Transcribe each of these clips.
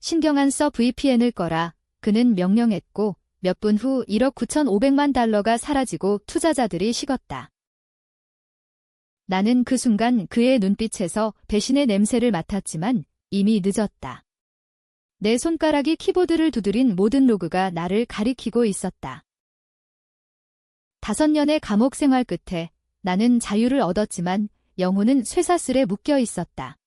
신경 안 써 VPN을 꺼라. 그는 명령했고 몇 분 후 1억 9,500만 달러가 사라지고 투자자들이 식었다. 나는 그 순간 그의 눈빛에서 배신의 냄새를 맡았지만 이미 늦었다. 내 손가락이 키보드를 두드린 모든 로그가 나를 가리키고 있었다. 5년의 감옥 생활 끝에 나는 자유를 얻었지만 영혼은 쇠사슬에 묶여 있었다.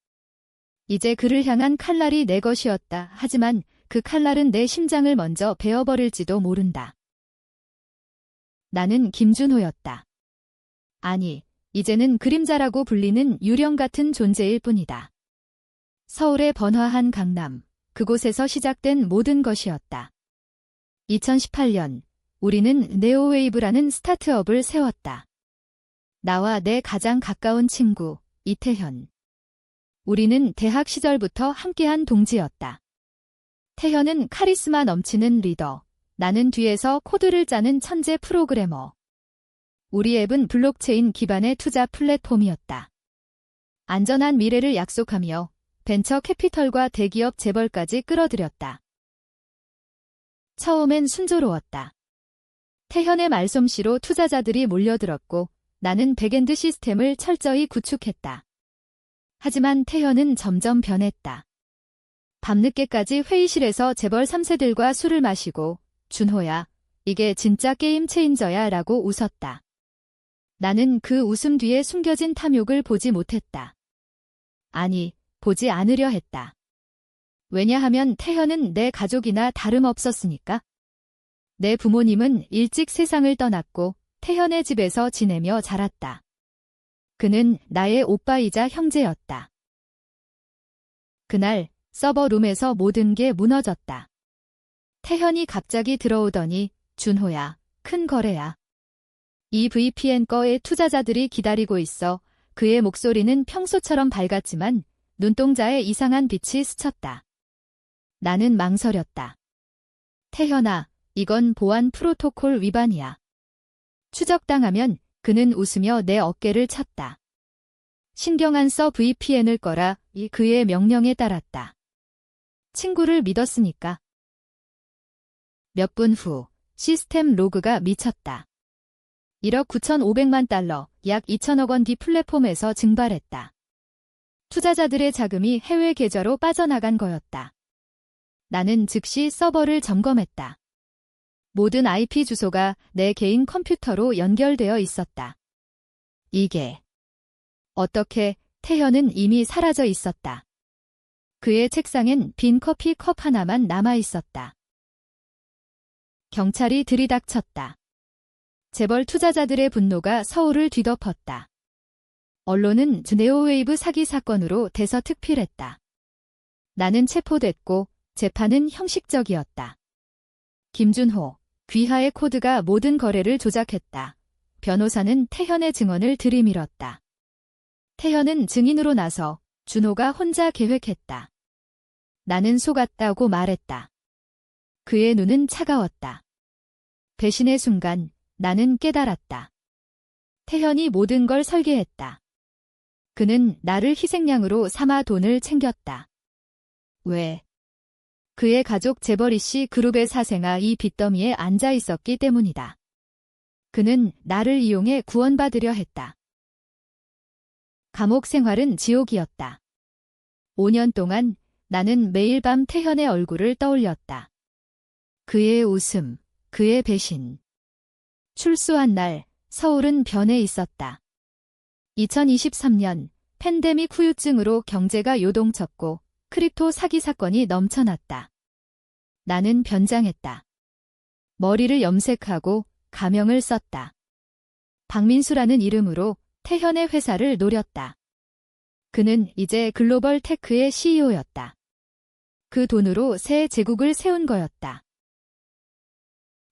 이제 그를 향한 칼날이 내 것이었다. 하지만 그 칼날은 내 심장을 먼저 베어버릴지도 모른다. 나는 김준호였다. 아니, 이제는 그림자라고 불리는 유령 같은 존재일 뿐이다. 서울의 번화한 강남, 그곳에서 시작된 모든 것이었다. 2018년, 우리는 네오웨이브라는 스타트업을 세웠다. 나와 내 가장 가까운 친구, 이태현. 우리는 대학 시절부터 함께한 동지였다. 태현은 카리스마 넘치는 리더, 나는 뒤에서 코드를 짜는 천재 프로그래머. 우리 앱은 블록체인 기반의 투자 플랫폼이었다. 안전한 미래를 약속하며 벤처 캐피털과 대기업 재벌까지 끌어들였다. 처음엔 순조로웠다. 태현의 말솜씨로 투자자들이 몰려들었고 나는 백엔드 시스템을 철저히 구축했다. 하지만 태현은 점점 변했다. 밤늦게까지 회의실에서 재벌 3세들과 술을 마시고 준호야, 이게 진짜 게임 체인저야 라고 웃었다. 나는 그 웃음 뒤에 숨겨진 탐욕을 보지 못했다. 아니, 보지 않으려 했다. 왜냐하면 태현은 내 가족이나 다름없었으니까. 내 부모님은 일찍 세상을 떠났고 태현의 집에서 지내며 자랐다. 그는 나의 오빠이자 형제였다. 그날 서버룸에서 모든 게 무너졌다. 태현이 갑자기 들어오더니 준호야, 큰 거래야. 이 VPN 거에 투자자들이 기다리고 있어. 그의 목소리는 평소처럼 밝았지만 눈동자에 이상한 빛이 스쳤다. 나는 망설였다. 태현아, 이건 보안 프로토콜 위반이야. 추적당하면 그는 웃으며 내 어깨를 쳤다. 신경 안 써 VPN을 꺼라. 이 그의 명령에 따랐다. 친구를 믿었으니까. 몇 분 후 시스템 로그가 미쳤다. 1억 9,500만 달러, 약 2천억 원 뒤 플랫폼에서 증발했다. 투자자들의 자금이 해외 계좌로 빠져나간 거였다. 나는 즉시 서버를 점검했다. 모든 IP 주소가 내 개인 컴퓨터로 연결되어 있었다. 이게 어떻게 태현은 이미 사라져 있었다. 그의 책상엔 빈 커피 컵 하나만 남아 있었다. 경찰이 들이닥쳤다. 재벌 투자자들의 분노가 서울을 뒤덮었다. 언론은 네오웨이브 사기 사건으로 대서특필했다. 나는 체포됐고 재판은 형식적이었다. 김준호, 귀하의 코드가 모든 거래를 조작했다. 변호사는 태현의 증언을 들이밀었다. 태현은 증인으로 나서 준호가 혼자 계획했다. 나는 속았다고 말했다. 그의 눈은 차가웠다. 배신의 순간 나는 깨달았다. 태현이 모든 걸 설계했다. 그는 나를 희생양으로 삼아 돈을 챙겼다. 왜? 그의 가족 재벌 이씨 그룹의 사생아 이 빚더미에 앉아 있었기 때문이다. 그는 나를 이용해 구원받으려 했다. 감옥 생활은 지옥이었다. 5년 동안 나는 매일 밤 태현의 얼굴을 떠올렸다. 그의 웃음, 그의 배신. 출소한 날 서울은 변해 있었다. 2023년 팬데믹 후유증으로 경제가 요동쳤고 크립토 사기 사건이 넘쳐났다. 나는 변장했다. 머리를 염색하고 가명을 썼다. 박민수라는 이름으로 태현의 회사를 노렸다. 그는 이제 글로벌 테크의 CEO였다. 그 돈으로 새 제국을 세운 거였다.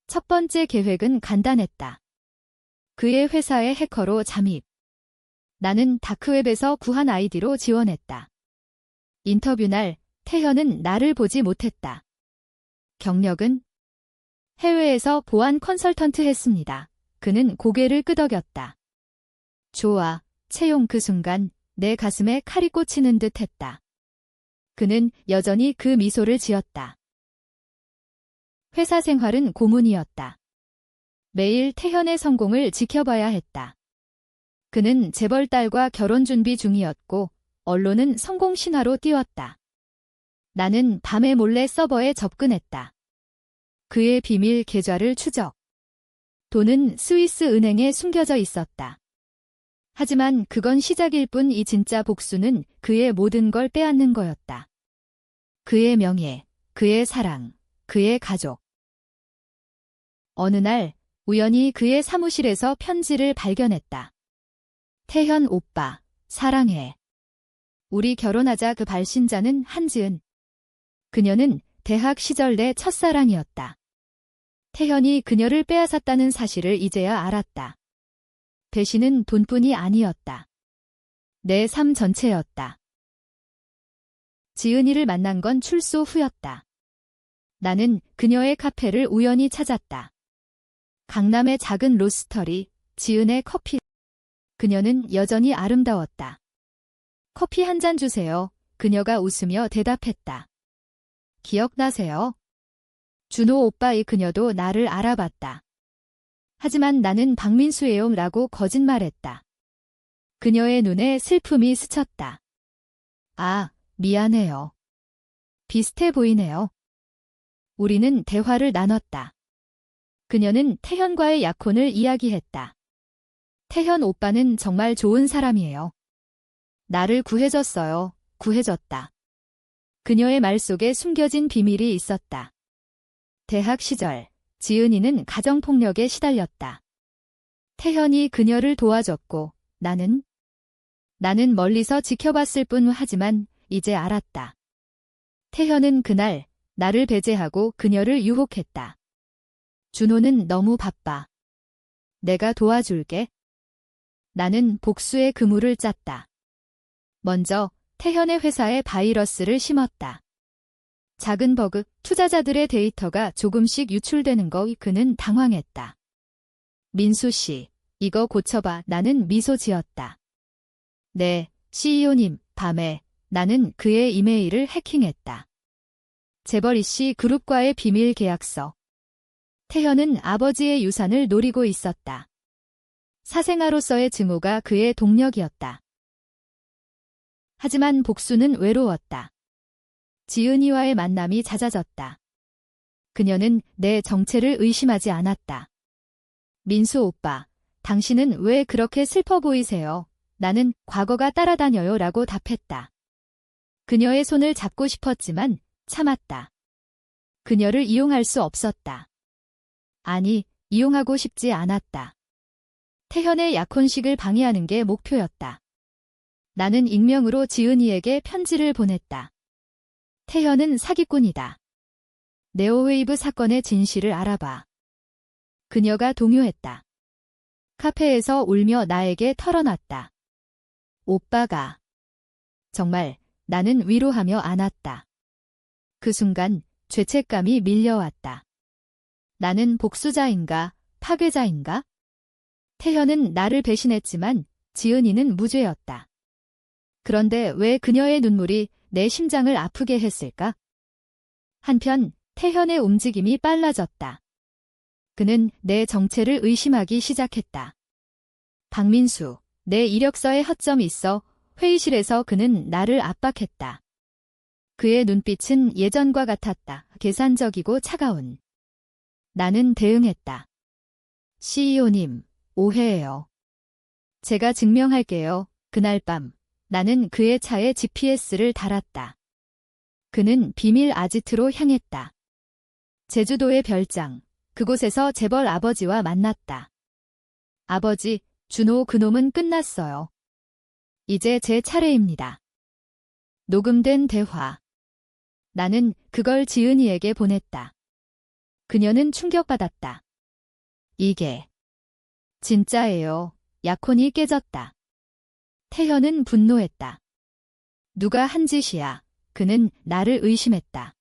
첫 번째 계획은 간단했다. 그의 회사의 해커로 잠입. 나는 다크웹에서 구한 아이디로 지원했다. 인터뷰 날 태현은 나를 보지 못했다. 경력은? 해외에서 보안 컨설턴트 했습니다. 그는 고개를 끄덕였다. 좋아, 채용 그 순간 내 가슴에 칼이 꽂히는 듯 했다. 그는 여전히 그 미소를 지었다. 회사 생활은 고문이었다. 매일 태현의 성공을 지켜봐야 했다. 그는 재벌 딸과 결혼 준비 중이었고 언론은 성공 신화로 띄웠다. 나는 밤에 몰래 서버에 접근했다. 그의 비밀 계좌를 추적. 돈은 스위스 은행에 숨겨져 있었다. 하지만 그건 시작일 뿐 이 진짜 복수는 그의 모든 걸 빼앗는 거였다. 그의 명예, 그의 사랑, 그의 가족. 어느 날 우연히 그의 사무실에서 편지를 발견했다. 태현 오빠, 사랑해. 우리 결혼하자. 그 발신자는 한지은. 그녀는 대학 시절 내 첫사랑이었다. 태현이 그녀를 빼앗았다는 사실을 이제야 알았다. 배신은 돈뿐이 아니었다. 내 삶 전체였다. 지은이를 만난 건 출소 후였다. 나는 그녀의 카페를 우연히 찾았다. 강남의 작은 로스터리, 지은의 커피. 그녀는 여전히 아름다웠다. 커피 한 잔 주세요. 그녀가 웃으며 대답했다. 기억나세요? 준호 오빠의 그녀도 나를 알아봤다. 하지만 나는 박민수예요 라고 거짓말했다. 그녀의 눈에 슬픔이 스쳤다. 아, 미안해요. 비슷해 보이네요. 우리는 대화를 나눴다. 그녀는 태현과의 약혼을 이야기했다. 태현 오빠는 정말 좋은 사람이에요. 나를 구해줬어요. 구해줬다. 그녀의 말 속에 숨겨진 비밀이 있었다. 대학 시절, 지은이는 가정폭력에 시달렸다. 태현이 그녀를 도와줬고 나는 멀리서 지켜봤을 뿐. 하지만 이제 알았다. 태현은 그날 나를 배제하고 그녀를 유혹했다. 준호는 너무 바빠. 내가 도와줄게. 나는 복수의 그물을 짰다. 먼저 태현의 회사에 바이러스를 심었다. 작은 버그, 투자자들의 데이터가 조금씩 유출되는 거. 그는 당황했다. 민수 씨, 이거 고쳐봐. 나는 미소 지었다. 네, CEO님. 밤에 나는 그의 이메일을 해킹했다. 재벌 이씨 그룹과의 비밀 계약서. 태현은 아버지의 유산을 노리고 있었다. 사생아로서의 증오가 그의 동력이었다. 하지만 복수는 외로웠다. 지은이와의 만남이 잦아졌다. 그녀는 내 정체를 의심하지 않았다. 민수 오빠, 당신은 왜 그렇게 슬퍼 보이세요? 나는 과거가 따라다녀요 라고 답했다. 그녀의 손을 잡고 싶었지만 참았다. 그녀를 이용할 수 없었다. 아니, 이용하고 싶지 않았다. 태현의 약혼식을 방해하는 게 목표였다. 나는 익명으로 지은이에게 편지를 보냈다. 태현은 사기꾼이다. 네오웨이브 사건의 진실을 알아봐. 그녀가 동요했다. 카페에서 울며 나에게 털어놨다. 오빠가. 정말 나는 위로하며 안았다. 그 순간 죄책감이 밀려왔다. 나는 복수자인가, 파괴자인가? 태현은 나를 배신했지만 지은이는 무죄였다. 그런데 왜 그녀의 눈물이 내 심장을 아프게 했을까? 한편 태현의 움직임이 빨라졌다. 그는 내 정체를 의심하기 시작했다. 박민수, 내 이력서에 허점이 있어. 회의실에서 그는 나를 압박했다. 그의 눈빛은 예전과 같았다. 계산적이고 차가운. 나는 대응했다. CEO님, 오해예요. 제가 증명할게요. 그날 밤 나는 그의 차에 GPS를 달았다. 그는 비밀 아지트로 향했다. 제주도의 별장, 그곳에서 재벌 아버지와 만났다. 아버지, 준호 그놈은 끝났어요. 이제 제 차례입니다. 녹음된 대화. 나는 그걸 지은이에게 보냈다. 그녀는 충격받았다. 이게 진짜예요. 약혼이 깨졌다. 태현은 분노했다. 누가 한 짓이야. 그는 나를 의심했다.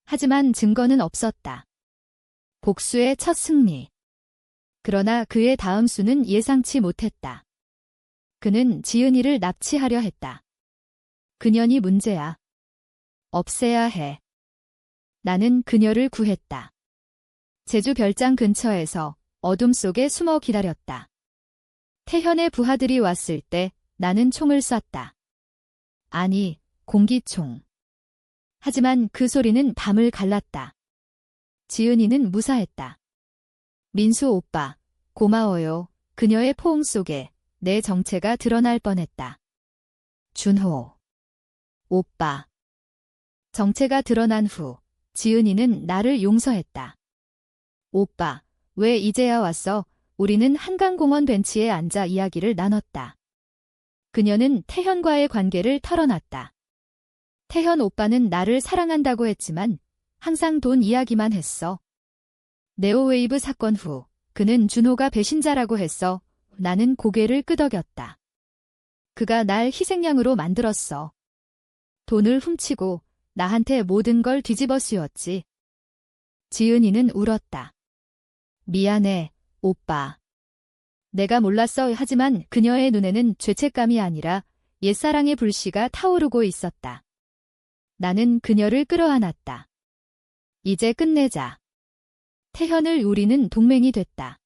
하지만 증거는 없었다. 복수의 첫 승리. 그러나 그의 다음 수는 예상치 못했다. 그는 지은이를 납치하려 했다. 그년이 문제야. 없애야 해. 나는 그녀를 구했다. 제주 별장 근처에서 어둠 속에 숨어 기다렸다. 태현의 부하들이 왔을 때 나는 총을 쐈다. 아니, 공기총. 하지만 그 소리는 밤을 갈랐다. 지은이는 무사했다. 민수 오빠, 고마워요. 그녀의 포옹 속에 내 정체가 드러날 뻔했다. 준호. 오빠. 정체가 드러난 후 지은이는 나를 용서했다. 오빠, 왜 이제야 왔어? 우리는 한강공원 벤치에 앉아 이야기를 나눴다. 그녀는 태현과의 관계를 털어놨다. 태현 오빠는 나를 사랑한다고 했지만 항상 돈 이야기만 했어. 네오웨이브 사건 후 그는 준호가 배신자라고 했어. 나는 고개를 끄덕였다. 그가 날 희생양으로 만들었어. 돈을 훔치고 나한테 모든 걸 뒤집어 씌웠지. 지은이는 울었다. 미안해, 오빠. 내가 몰랐어. 하지만 그녀의 눈에는 죄책감이 아니라 옛사랑의 불씨가 타오르고 있었다. 나는 그녀를 끌어안았다. 이제 끝내자. 태현을 우리는 동맹이 됐다.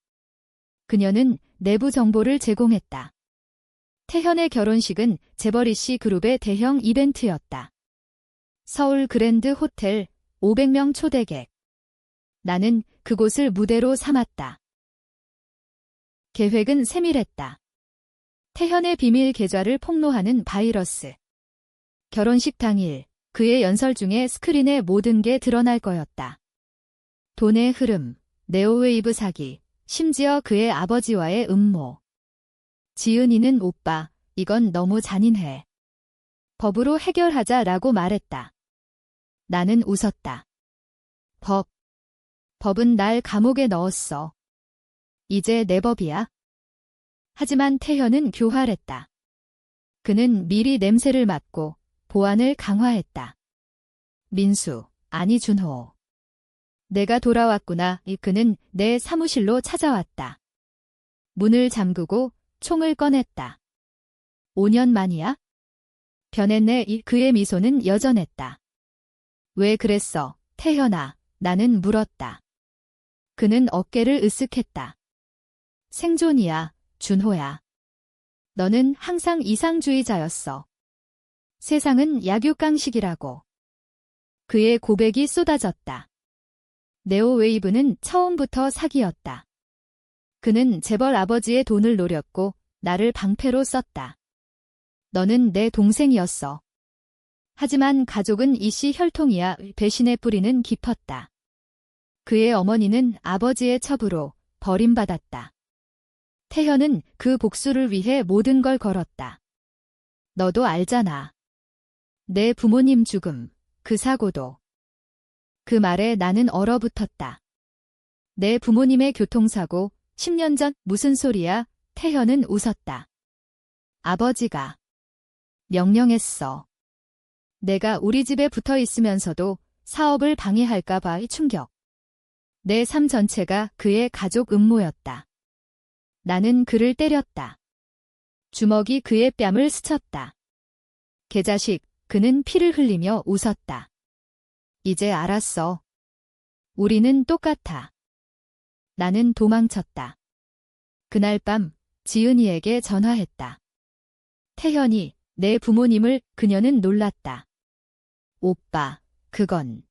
그녀는 내부 정보를 제공했다. 태현의 결혼식은 재벌이 씨 그룹의 대형 이벤트였다. 서울 그랜드 호텔 500명 초대객. 나는 그곳을 무대로 삼았다. 계획은 세밀했다. 태현의 비밀 계좌를 폭로하는 바이러스. 결혼식 당일 그의 연설 중에 스크린에 모든 게 드러날 거였다. 돈의 흐름, 네오웨이브 사기, 심지어 그의 아버지와의 음모. 지은이는 오빠, 이건 너무 잔인해. 법으로 해결하자라고 말했다. 나는 웃었다. 법은 날 감옥에 넣었어. 이제 내 법이야. 하지만 태현은 교활했다. 그는 미리 냄새를 맡고 보안을 강화했다. 민수, 아니 준호. 내가 돌아왔구나. 그는 내 사무실로 찾아왔다. 문을 잠그고 총을 꺼냈다. 5년 만이야? 변했네. 그의 미소는 여전했다. 왜 그랬어, 태현아? 나는 물었다. 그는 어깨를 으쓱했다. 생존이야, 준호야. 너는 항상 이상주의자였어. 세상은 약육강식이라고. 그의 고백이 쏟아졌다. 네오웨이브는 처음부터 사기였다. 그는 재벌 아버지의 돈을 노렸고 나를 방패로 썼다. 너는 내 동생이었어. 하지만 가족은 이씨 혈통이야. 배신의 뿌리는 깊었다. 그의 어머니는 아버지의 첩으로 버림받았다. 태현은 그 복수를 위해 모든 걸 걸었다. 너도 알잖아. 내 부모님 죽음, 그 사고도. 그 말에 나는 얼어붙었다. 내 부모님의 교통사고, 10년 전 무슨 소리야? 태현은 웃었다. 아버지가 명령했어. 내가 우리 집에 붙어 있으면서도 사업을 방해할까봐 충격. 내 삶 전체가 그의 가족 음모였다. 나는 그를 때렸다. 주먹이 그의 뺨을 스쳤다. 개자식, 그는 피를 흘리며 웃었다. 이제 알았어. 우리는 똑같아. 나는 도망쳤다. 그날 밤 지은이에게 전화했다. 태현이 내 부모님을. 그녀는 놀랐다. 오빠, 그건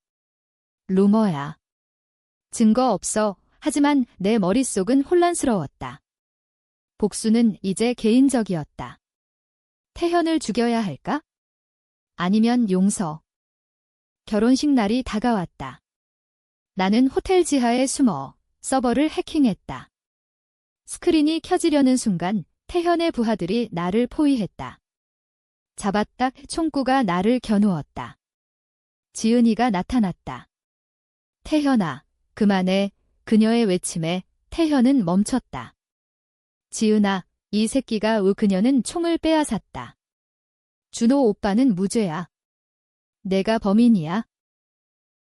루머야. 증거 없어. 하지만 내 머릿속은 혼란스러웠다. 복수는 이제 개인적이었다. 태현을 죽여야 할까? 아니면 용서. 결혼식 날이 다가왔다. 나는 호텔 지하에 숨어 서버를 해킹했다. 스크린이 켜지려는 순간 태현의 부하들이 나를 포위했다. 잡았다. 총구가 나를 겨누었다. 지은이가 나타났다. 태현아, 그만해. 그녀의 외침에 태현은 멈췄다. 지은아, 이 새끼가. 그녀는 총을 빼앗았다. 준호 오빠는 무죄야. 내가 범인이야.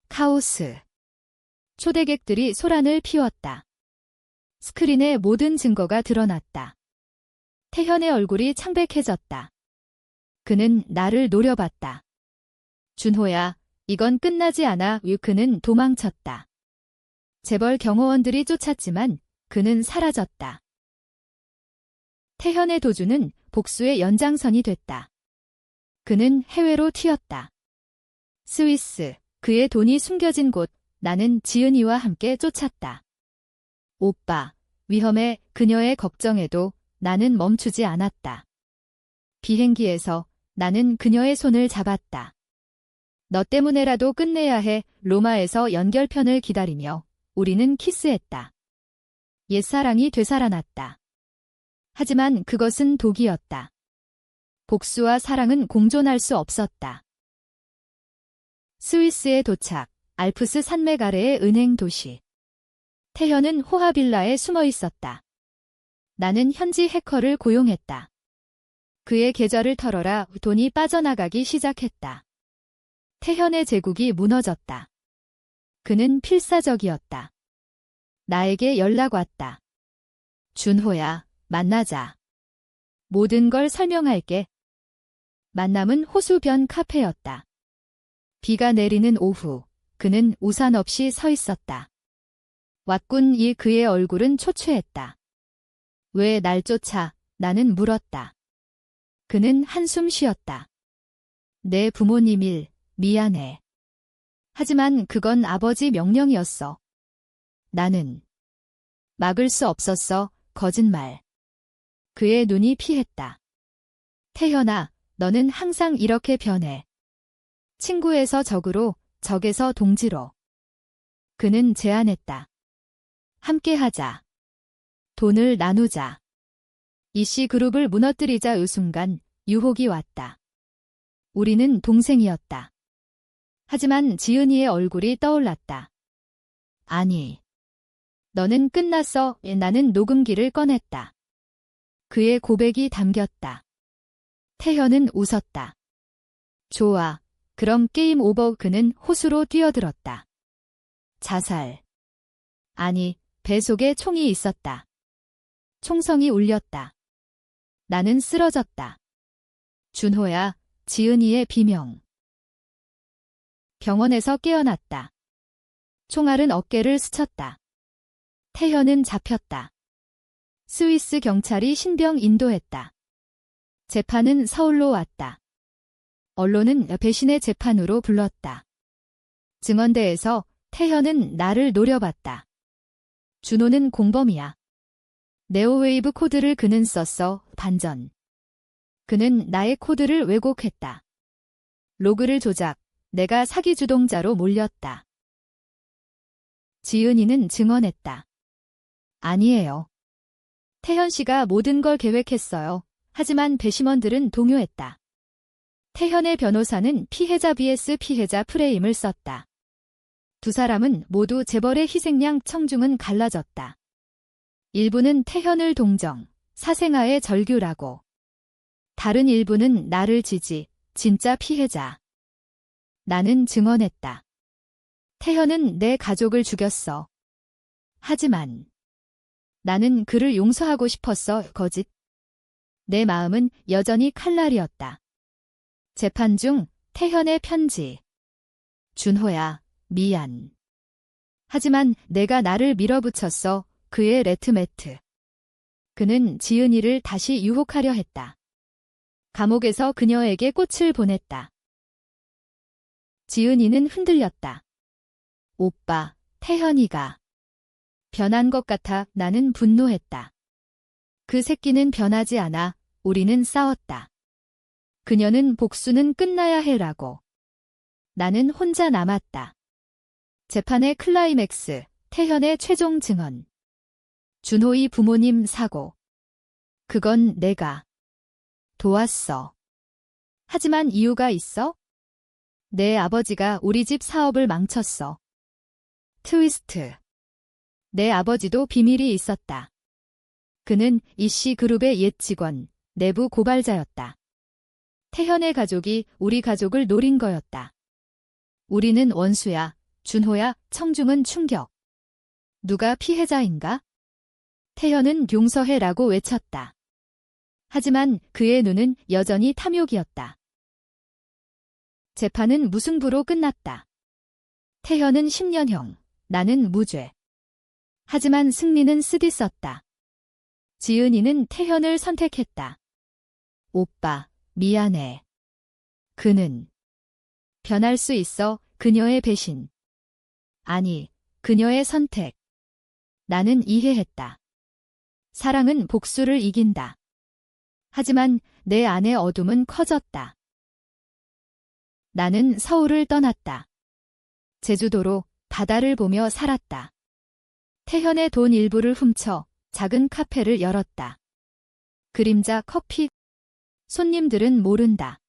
카오스. 초대객들이 소란을 피웠다. 스크린에 모든 증거가 드러났다. 태현의 얼굴이 창백해졌다. 그는 나를 노려봤다. 준호야, 이건 끝나지 않아. 그는 도망쳤다. 재벌 경호원들이 쫓았지만 그는 사라졌다. 태현의 도주는 복수의 연장선이 됐다. 그는 해외로 튀었다. 스위스, 그의 돈이 숨겨진 곳, 나는 지은이와 함께 쫓았다. 오빠, 위험해. 그녀의 걱정에도 나는 멈추지 않았다. 비행기에서 나는 그녀의 손을 잡았다. 너 때문에라도 끝내야 해. 로마에서 연결편을 기다리며 우리는 키스했다. 옛사랑이 되살아났다. 하지만 그것은 독이었다. 복수와 사랑은 공존할 수 없었다. 스위스에 도착, 알프스 산맥 아래의 은행 도시. 태현은 호하빌라에 숨어 있었다. 나는 현지 해커를 고용했다. 그의 계좌를 털어라. 돈이 빠져나가기 시작했다. 태현의 제국이 무너졌다. 그는 필사적이었다. 나에게 연락 왔다. 준호야, 만나자. 모든 걸 설명할게. 만남은 호수변 카페였다. 비가 내리는 오후, 그는 우산 없이 서 있었다. 왔군. 그의 얼굴은 초췌했다. 왜 날 쫓아? 나는 물었다. 그는 한숨 쉬었다. 내 부모님 일, 미안해. 하지만 그건 아버지 명령이었어. 나는 막을 수 없었어. 거짓말. 그의 눈이 피했다. 태현아, 너는 항상 이렇게 변해. 친구에서 적으로, 적에서 동지로. 그는 제안했다. 함께하자. 돈을 나누자. 이씨 그룹을 무너뜨리자. 그 순간 유혹이 왔다. 우리는 동생이었다. 하지만 지은이의 얼굴이 떠올랐다. 아니. 너는 끝났어. 나는 녹음기를 꺼냈다. 그의 고백이 담겼다. 태현은 웃었다. 좋아. 그럼 게임 오버. 그는 호수로 뛰어들었다. 자살. 아니, 배 속에 총이 있었다. 총성이 울렸다. 나는 쓰러졌다. 준호야, 지은이의 비명. 병원에서 깨어났다. 총알은 어깨를 스쳤다. 태현은 잡혔다. 스위스 경찰이 신병 인도했다. 재판은 서울로 왔다. 언론은 배신의 재판으로 불렀다. 증언대에서 태현은 나를 노려봤다. 준호는 공범이야. 네오웨이브 코드를 그는 썼어. 반전. 그는 나의 코드를 왜곡했다. 로그를 조작. 내가 사기 주동자로 몰렸다. 지은이는 증언했다. 아니에요. 태현 씨가 모든 걸 계획했어요. 하지만 배심원들은 동요했다. 태현의 변호사는 피해자 vs 피해자 프레임을 썼다. 두 사람은 모두 재벌의 희생양. 청중은 갈라졌다. 일부는 태현을 동정, 사생아의 절규라고. 다른 일부는 나를 지지, 진짜 피해자. 나는 증언했다. 태현은 내 가족을 죽였어. 하지만 나는 그를 용서하고 싶었어. 거짓. 내 마음은 여전히 칼날이었다. 재판 중 태현의 편지. 준호야, 미안. 하지만 내가 나를 밀어붙였어. 그의 레트매트. 그는 지은이를 다시 유혹하려 했다. 감옥에서 그녀에게 꽃을 보냈다. 지은이는 흔들렸다. 오빠, 태현이가 변한 것 같아. 나는 분노했다. 그 새끼는 변하지 않아. 우리는 싸웠다. 그녀는 복수는 끝나야 해라고. 나는 혼자 남았다. 재판의 클라이맥스, 태현의 최종 증언. 준호의 부모님 사고. 그건 내가 도왔어. 하지만 이유가 있어? 내 아버지가 우리 집 사업을 망쳤어. 트위스트. 내 아버지도 비밀이 있었다. 그는 이씨 그룹의 옛 직원, 내부 고발자였다. 태현의 가족이 우리 가족을 노린 거였다. 우리는 원수야. 준호야. 청중은 충격. 누가 피해자인가? 태현은 용서해라고 외쳤다. 하지만 그의 눈은 여전히 탐욕이었다. 재판은 무승부로 끝났다. 태현은 10년형, 나는 무죄. 하지만 승리는 쓰디썼다. 지은이는 태현을 선택했다. 오빠, 미안해. 그는 변할 수 있어, 그녀의 배신. 아니, 그녀의 선택. 나는 이해했다. 사랑은 복수를 이긴다. 하지만 내 안의 어둠은 커졌다. 나는 서울을 떠났다. 제주도로 바다를 보며 살았다. 태현의 돈 일부를 훔쳐 작은 카페를 열었다. 그림자 커피. 손님들은 모른다.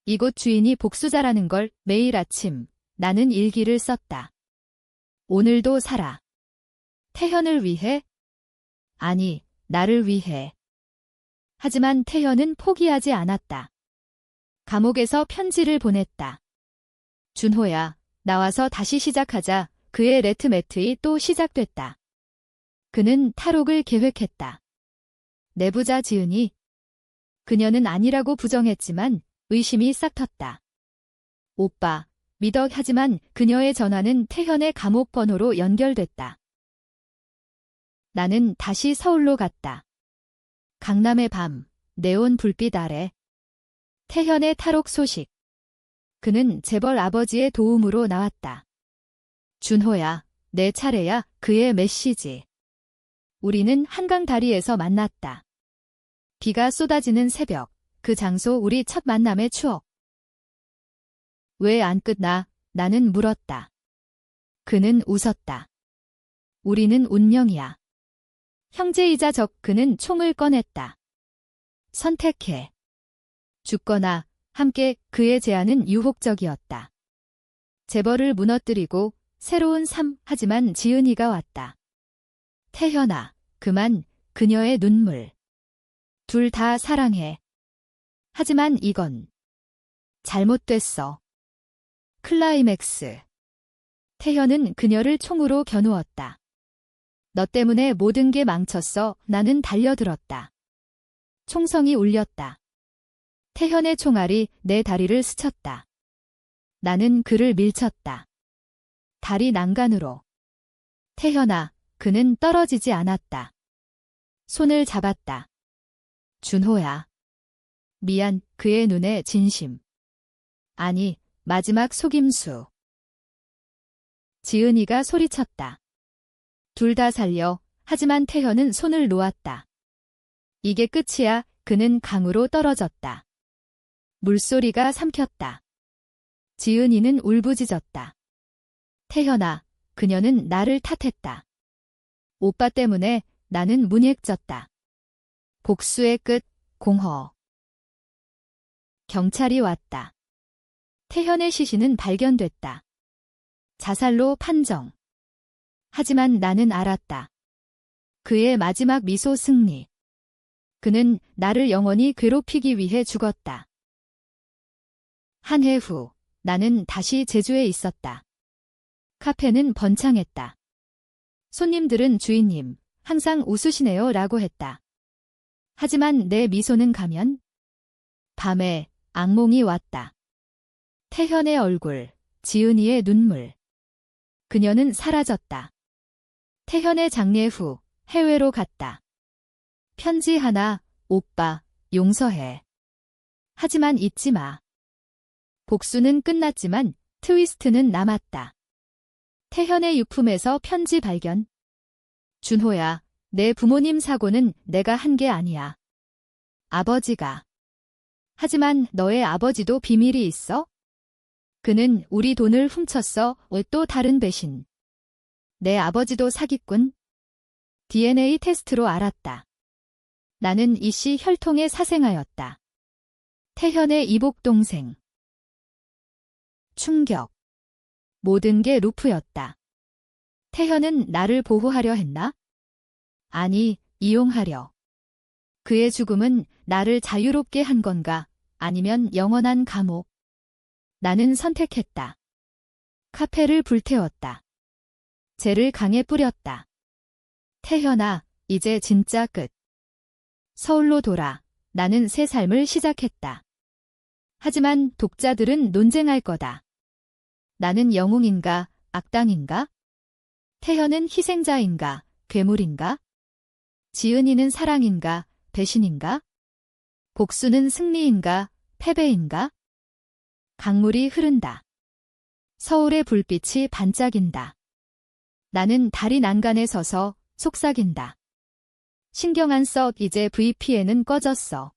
이곳 주인이 복수자라는 걸. 매일 아침 나는 일기를 썼다. 오늘도 살아. 태현을 위해? 아니, 나를 위해. 하지만 태현은 포기하지 않았다. 감옥에서 편지를 보냈다. 준호야, 나와서 다시 시작하자. 그의 레트매트이 또 시작됐다. 그는 탈옥을 계획했다. 내부자 지은이. 그녀는 아니라고 부정했지만 의심이 싹 텄다. 오빠, 믿어. 하지만 그녀의 전화는 태현의 감옥 번호로 연결됐다. 나는 다시 서울로 갔다. 강남의 밤, 네온 불빛 아래. 태현의 탈옥 소식. 그는 재벌 아버지의 도움으로 나왔다. 준호야, 내 차례야. 그의 메시지. 우리는 한강 다리에서 만났다. 비가 쏟아지는 새벽, 그 장소 우리 첫 만남의 추억. 왜 안 끝나? 나는 물었다. 그는 웃었다. 우리는 운명이야. 형제이자 적. 그는 총을 꺼냈다. 선택해. 죽거나 함께. 그의 제안은 유혹적이었다. 재벌을 무너뜨리고 새로운 삶. 하지만 지은이가 왔다. 태현아, 그만. 그녀의 눈물. 둘 다 사랑해. 하지만 이건 잘못됐어. 클라이맥스. 태현은 그녀를 총으로 겨누었다. 너 때문에 모든 게 망쳤어. 나는 달려들었다. 총성이 울렸다. 태현의 총알이 내 다리를 스쳤다. 나는 그를 밀쳤다. 다리 난간으로. 태현아, 그는 떨어지지 않았다. 손을 잡았다. 준호야. 미안. 그의 눈에 진심. 아니, 마지막 속임수. 지은이가 소리쳤다. 둘 다 살려. 하지만 태현은 손을 놓았다. 이게 끝이야. 그는 강으로 떨어졌다. 물소리가 삼켰다. 지은이는 울부짖었다. 태현아, 그녀는 나를 탓했다. 오빠 때문에 나는 무너졌다. 복수의 끝, 공허. 경찰이 왔다. 태현의 시신은 발견됐다. 자살로 판정. 하지만 나는 알았다. 그의 마지막 미소 승리. 그는 나를 영원히 괴롭히기 위해 죽었다. 한 해 후, 나는 다시 제주에 있었다. 카페는 번창했다. 손님들은 주인님, 항상 웃으시네요 라고 했다. 하지만 내 미소는 가면? 밤에 악몽이 왔다. 태현의 얼굴, 지은이의 눈물. 그녀는 사라졌다. 태현의 장례 후 해외로 갔다. 편지 하나, 오빠, 용서해. 하지만 잊지 마. 복수는 끝났지만 트위스트는 남았다. 태현의 유품에서 편지 발견. 준호야, 내 부모님 사고는 내가 한 게 아니야. 아버지가. 하지만 너의 아버지도 비밀이 있어? 그는 우리 돈을 훔쳤어. 왜 또 다른 배신. 내 아버지도 사기꾼? DNA 테스트로 알았다. 나는 이씨 혈통의 사생아였다. 태현의 이복 동생. 충격. 모든 게 루프였다. 태현은 나를 보호하려 했나? 아니, 이용하려. 그의 죽음은 나를 자유롭게 한 건가? 아니면 영원한 감옥? 나는 선택했다. 카페를 불태웠다. 젤을 강에 뿌렸다. 태현아, 이제 진짜 끝. 서울로 돌아. 나는 새 삶을 시작했다. 하지만 독자들은 논쟁할 거다. 나는 영웅인가, 악당인가? 태현은 희생자인가, 괴물인가? 지은이는 사랑인가, 배신인가? 복수는 승리인가, 패배인가? 강물이 흐른다. 서울의 불빛이 반짝인다. 나는 달이 난간에 서서 속삭인다. 신경 안 써, 이제 VPN은 꺼졌어.